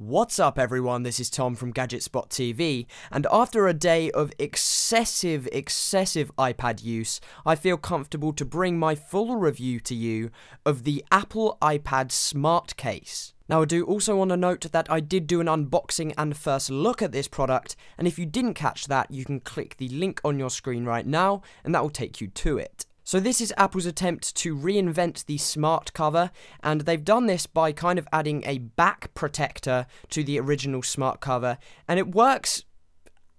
What's up everyone, this is Tom from GadgetSpot TV, and after a day of excessive iPad use, I feel comfortable to bring my full review to you of the Apple iPad Smart Case. Now I do also want to note that I did do an unboxing and first look at this product, and if you didn't catch that, you can click the link on your screen right now, and that will take you to it. So this is Apple's attempt to reinvent the smart cover, and they've done this by kind of adding a back protector to the original smart cover, and it works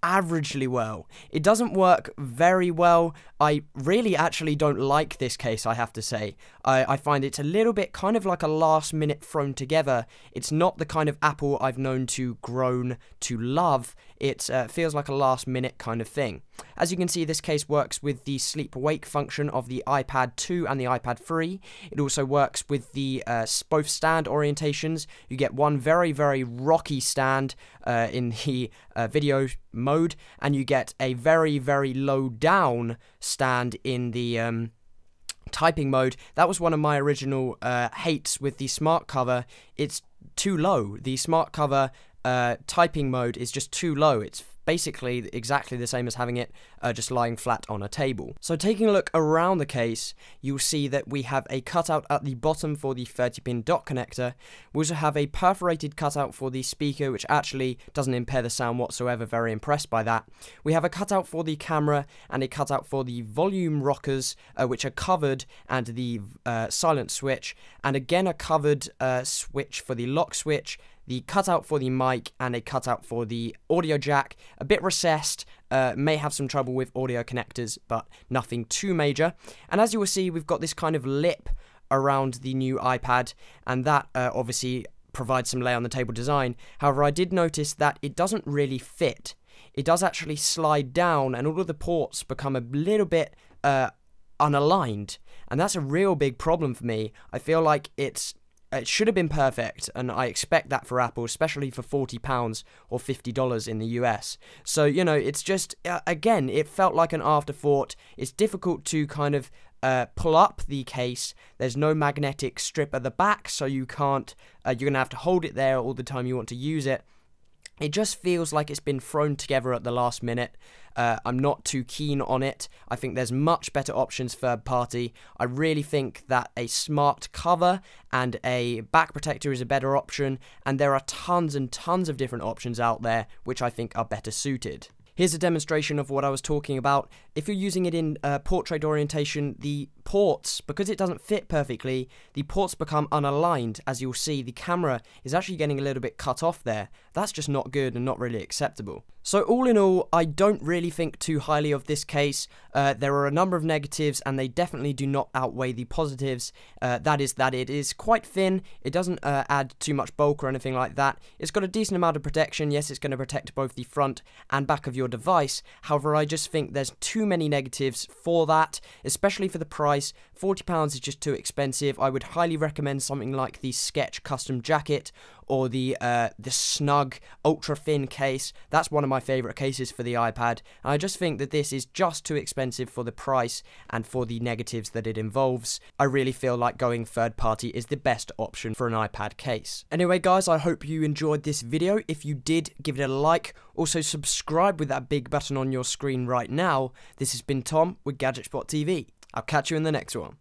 averagely well. It doesn't work very well. I really actually don't like this case, I have to say. I find it's a little bit kind of like a last minute thrown together. It's not the kind of Apple I've known to grown to love. It feels like a last minute kind of thing. As you can see, this case works with the sleep-wake function of the iPad 2 and the iPad 3. It also works with the both stand orientations. You get one very rocky stand in the video mode, and you get a very low down stand in the typing mode. That was one of my original hates with the smart cover. It's too low. The smart cover typing mode is just too low. It's basically exactly the same as having it just lying flat on a table. So taking a look around the case, you'll see that we have a cutout at the bottom for the 30-pin dock connector. We also have a perforated cutout for the speaker, which actually doesn't impair the sound whatsoever. Very impressed by that. We have a cutout for the camera and a cutout for the volume rockers, which are covered, and the silent switch, and again a covered switch for the lock switch, the cutout for the mic, and a cutout for the audio jack. A bit recessed, may have some trouble with audio connectors, but nothing too major. And as you will see, we've got this kind of lip around the new iPad, and that obviously provides some lay on the table design. However, I did notice that it doesn't really fit. It does actually slide down, and all of the ports become a little bit unaligned, and that's a real big problem for me. I feel like it should have been perfect, and I expect that for Apple, especially for £40 or $50 in the US. So, you know, it's just, again, it felt like an afterthought. It's difficult to kind of pull up the case. There's no magnetic strip at the back, so you can't, you're going to have to hold it there all the time you want to use it. It just feels like it's been thrown together at the last minute. I'm not too keen on it. I think there's much better options third party. I really think that a smart cover and a back protector is a better option, and there are tons and tons of different options out there which I think are better suited. Here's a demonstration of what I was talking about. If you're using it in portrait orientation, the ports, because it doesn't fit perfectly, the ports become unaligned. As you'll see, the camera is actually getting a little bit cut off there. That's just not good and not really acceptable. So all in all, I don't really think too highly of this case. There are a number of negatives, and they definitely do not outweigh the positives. That is that it is quite thin. It doesn't add too much bulk or anything like that. It's got a decent amount of protection. Yes, it's going to protect both the front and back of your device. However, I just think there's too many negatives for that, especially for the price. £40 is just too expensive. I would highly recommend something like the Sketch Custom Jacket or the Snug ultra thin case. That's one of my favourite cases for the iPad. And I just think that this is just too expensive for the price and for the negatives that it involves. I really feel like going third party is the best option for an iPad case. Anyway guys, I hope you enjoyed this video. If you did, give it a like. Also subscribe with that big button on your screen right now. This has been Tom with GadgetSpot TV. I'll catch you in the next one.